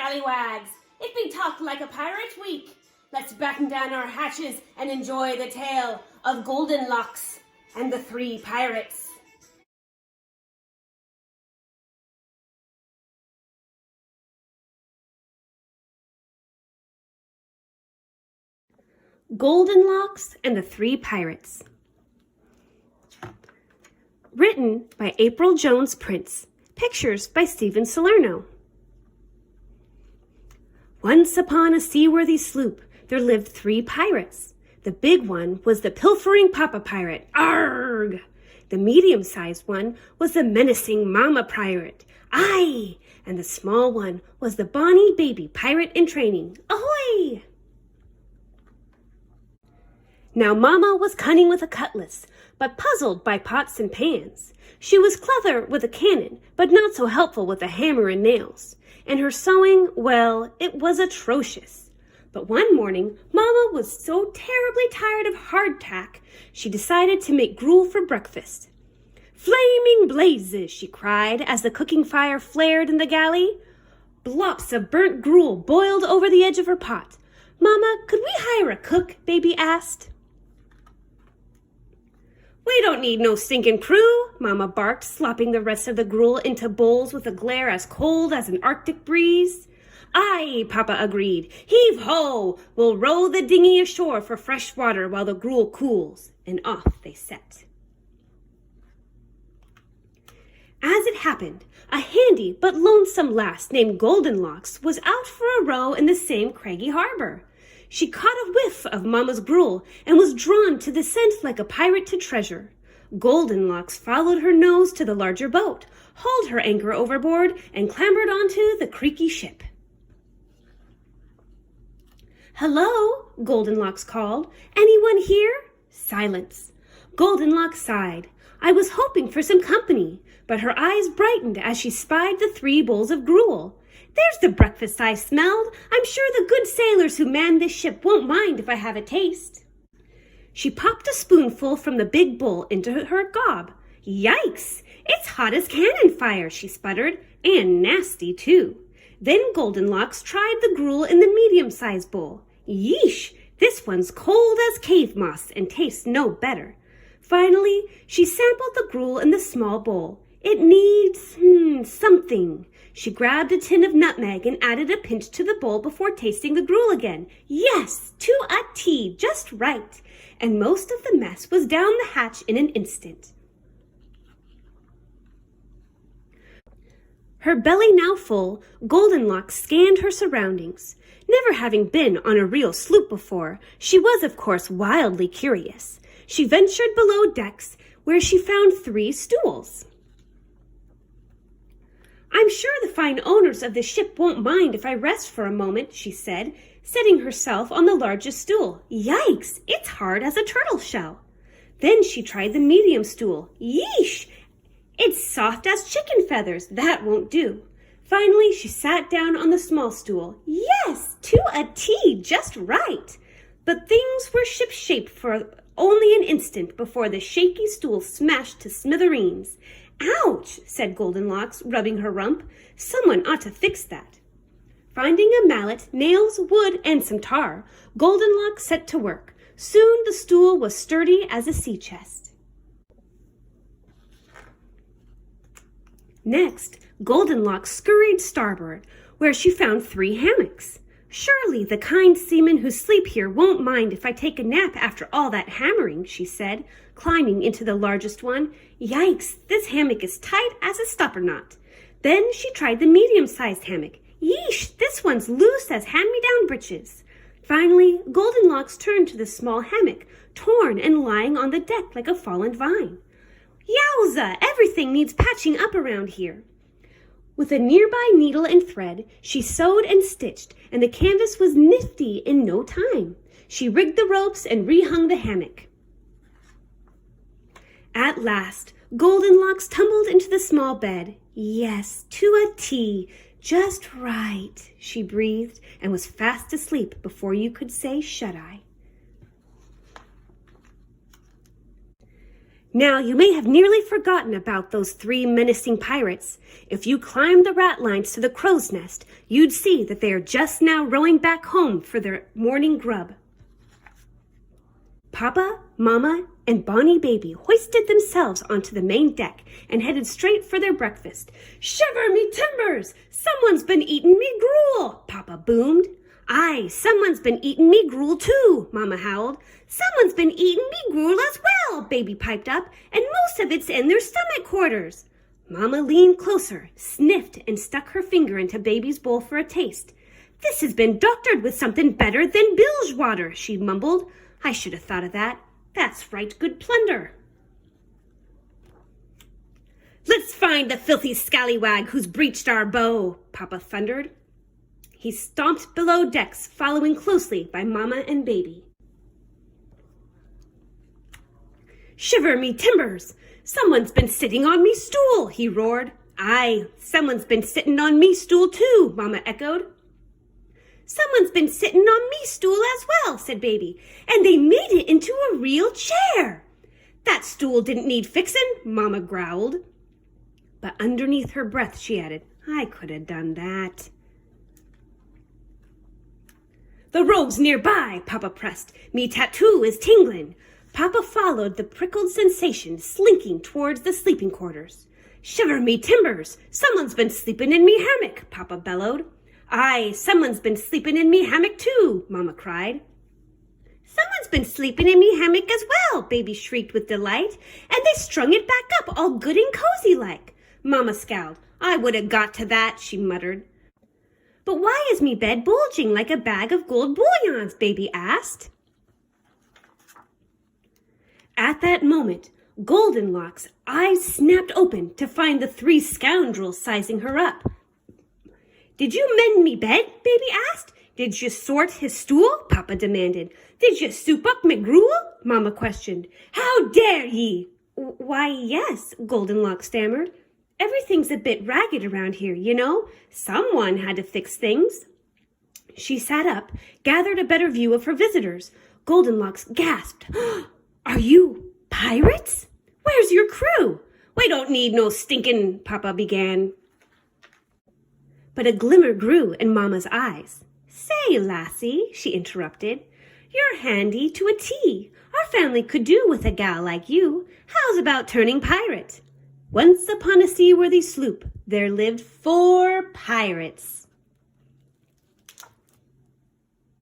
scallywags. It's been talked like a pirate week. Let's batten down our hatches and enjoy the tale of Goldenlocks and the 3 pirates. Goldenlocks and the 3 pirates. Written by April Jones Prince. Pictures by Stephen Salerno. Once upon a seaworthy sloop, there lived 3 pirates. The big one was the pilfering papa pirate, arg! The medium-sized one was the menacing mama pirate, aye! And the small one was the bonny baby pirate in training, ahoy! Now Mama was cunning with a cutlass, but puzzled by pots and pans. She was clever with a cannon, but not so helpful with a hammer and nails. And her sewing, well, it was atrocious. But one morning, Mama was so terribly tired of hardtack, she decided to make gruel for breakfast. "Flaming blazes!" she cried as the cooking fire flared in the galley. Blops of burnt gruel boiled over the edge of her pot. "Mama, could we hire a cook?" Baby asked. "We don't need no stinking crew," Mama barked, slopping the rest of the gruel into bowls with a glare as cold as an Arctic breeze. "Aye," Papa agreed. "Heave ho! We'll row the dinghy ashore for fresh water while the gruel cools." And off they set. As it happened, a handy but lonesome lass named Goldenlocks was out for a row in the same craggy harbor. She caught a whiff of Mama's gruel and was drawn to the scent like a pirate to treasure. Goldenlocks followed her nose to the larger boat, hauled her anchor overboard, and clambered onto the creaky ship. "Hello," Goldenlocks called. "Anyone here?" Silence. Goldenlocks sighed. "I was hoping for some company," but her eyes brightened as she spied the 3 bowls of gruel. "There's the breakfast I smelled. I'm sure the good sailors who man this ship won't mind if I have a taste." She popped a spoonful from the big bowl into her gob. "Yikes! It's hot as cannon fire," she sputtered, "and nasty, too." Then Goldenlocks tried the gruel in the medium-sized bowl. "Yeesh! This one's cold as cave moss and tastes no better." Finally, she sampled the gruel in the small bowl. "It needs, something." She grabbed a tin of nutmeg and added a pinch to the bowl before tasting the gruel again. Yes, to a T, just right. And most of the mess was down the hatch in an instant. Her belly now full, Goldenlocks scanned her surroundings. Never having been on a real sloop before, she was, of course, wildly curious. She ventured below decks, where she found 3 stools. "I'm sure the fine owners of the ship won't mind if I rest for a moment," she said, setting herself on the largest stool. "Yikes! It's hard as a turtle shell." Then she tried the medium stool. "Yeesh! It's soft as chicken feathers. That won't do." Finally, she sat down on the small stool. Yes, to a T, just right. But things were ship-shape for only an instant before the shaky stool smashed to smithereens. "Ouch," said Goldenlocks, rubbing her rump. "Someone ought to fix that." Finding a mallet, nails, wood, and some tar, Goldenlocks set to work. Soon the stool was sturdy as a sea chest. Next, Goldenlocks scurried starboard, where she found 3 hammocks. "Surely the kind seamen who sleep here won't mind if I take a nap after all that hammering," she said, climbing into the largest one. "Yikes, this hammock is tight as a stopper knot." Then she tried the medium-sized hammock. "Yeesh, this one's loose as hand-me-down breeches." Finally, Goldenlocks turned to the small hammock, torn and lying on the deck like a fallen vine. "Yowza, everything needs patching up around here." With a nearby needle and thread, she sewed and stitched, and the canvas was nifty in no time. She rigged the ropes and rehung the hammock. At last, Goldenlocks tumbled into the small bed. "Yes, to a T, just right," she breathed, and was fast asleep before you could say shut-eye. Now, you may have nearly forgotten about those 3 menacing pirates. If you climbed the ratlines to the crow's nest, you'd see that they are just now rowing back home for their morning grub. Papa, Mama, and Bonnie Baby hoisted themselves onto the main deck and headed straight for their breakfast. "Shiver me timbers! Someone's been eating me gruel!" Papa boomed. "Aye, someone's been eating me gruel too," Mama howled. "Someone's been eating me gruel as well," Baby piped up, "and most of it's in their stomach quarters." Mama leaned closer, sniffed, and stuck her finger into Baby's bowl for a taste. "This has been doctored with something better than bilge water," she mumbled. "I should have thought of that. That's right good plunder." "Let's find the filthy scallywag who's breached our bow," Papa thundered. He stomped below decks, following closely by Mama and Baby. "Shiver me timbers! Someone's been sitting on me stool," he roared. "Aye, someone's been sitting on me stool too," Mama echoed. "Someone's been sitting on me stool as well," said Baby, "and they made it into a real chair." "That stool didn't need fixin'," Mama growled. But underneath her breath, she added, "I could have done that." "The rogue's nearby," Papa pressed. "Me tattoo is tingling." Papa followed the prickled sensation, slinking towards the sleeping quarters. "Shiver me timbers! Someone's been sleeping in me hammock," Papa bellowed. "Aye, someone's been sleeping in me hammock too," Mama cried. "Someone's been sleeping in me hammock as well," Baby shrieked with delight, "and they strung it back up all good and cozy like." Mama scowled. "I would have got to that," she muttered. "But why is me bed bulging like a bag of gold bullions?" Baby asked. At that moment, Goldenlocks' eyes snapped open to find the 3 scoundrels sizing her up. "Did you mend me bed?" Baby asked. "Did you sort his stool?" Papa demanded. "Did you soup up me gruel?" Mama questioned. "How dare ye?" "Why, yes," Goldenlocks stammered. "Everything's a bit ragged around here, you know. Someone had to fix things." She sat up, gathered a better view of her visitors. Goldenlocks gasped. "Are you pirates? Where's your crew?" "We don't need no stinkin'," Papa began. But a glimmer grew in Mama's eyes. "Say, lassie," she interrupted, "you're handy to a T. Our family could do with a gal like you. How's about turning pirate?" Once upon a seaworthy sloop, there lived 4 pirates.